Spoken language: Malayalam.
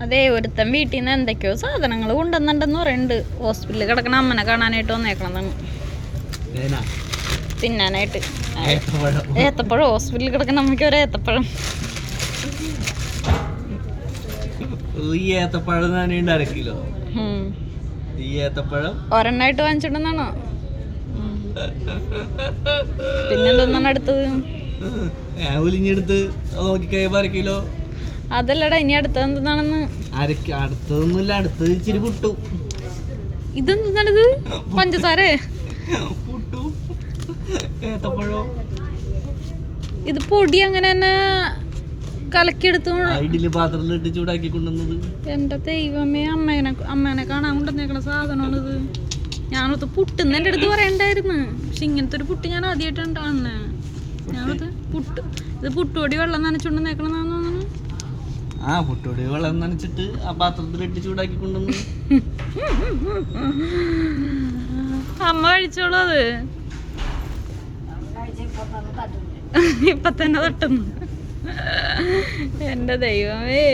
അതെ, ഒരുത്തൻ വീട്ടിൽ നിന്ന് എന്തൊക്കെയോ സാധനങ്ങൾ കൊണ്ടുവന്നിട്ടുണ്ടെന്ന് പറയുന്നുണ്ട്. ഹോസ്പിറ്റലിൽ കിടക്കണ അമ്മനെ കാണാനായിട്ട് വന്നേക്കണതാണ്, തിന്നാനായിട്ട്. ഏത്തപ്പഴം, ഹോസ്പിറ്റലിൽ കിടക്കണ അമ്മയ്ക്ക് ഒരു ഏത്തപ്പഴം. ഒരെണ്ണായിട്ട് വാങ്ങിച്ചിട്ടുണ്ടെന്നാണോ? പിന്നെന്താണ് അടുത്തത്? അതല്ലടാ, ഇനി അടുത്തത് എന്തെന്നാണെന്ന്. അടുത്തതൊന്നുമില്ല, അടുത്തത് ഇച്ചിരി പുട്ടു. ഇതെന്താണിത്? പഞ്ചസാര? ഇത് പൊടി അങ്ങനെ തന്നെ കലക്കിയെടുത്തു ഇഡ്ഡലി പാത്രത്തിലിട്ട് ചൂടാക്കി കൊണ്ടുവന്നത്. എന്റെ ദൈവമേ, അമ്മേനെ കാണാൻ കൊണ്ടുവന്നേക്കണ സാധനമാണിത്. ഞാനത് പുട്ടെന്ന് എൻ്റെ അടുത്ത് പറയണ്ടായിരുന്നു. പക്ഷെ ഇങ്ങനത്തെ ഒരു പുട്ട് ഞാൻ ആദ്യമായിട്ടാണ് കാണുന്നത്. ഞാനത് ഇത് പുട്ടുപൊടി വെള്ളം നനച്ചുകൊണ്ടുവന്നേക്കണെന്നാന്ന് തോന്നുന്നു. പുട്ടുപൊടി വെള്ളം നനച്ചിട്ട് ആ പാത്രത്തിലിട്ട് ചൂടാക്കി കൊണ്ടുവന്നു. അമ്മ കഴിച്ചോളൂ അത്. ഇപ്പൊ തന്നെ തട്ടുന്നു. എന്റെ ദൈവമേ.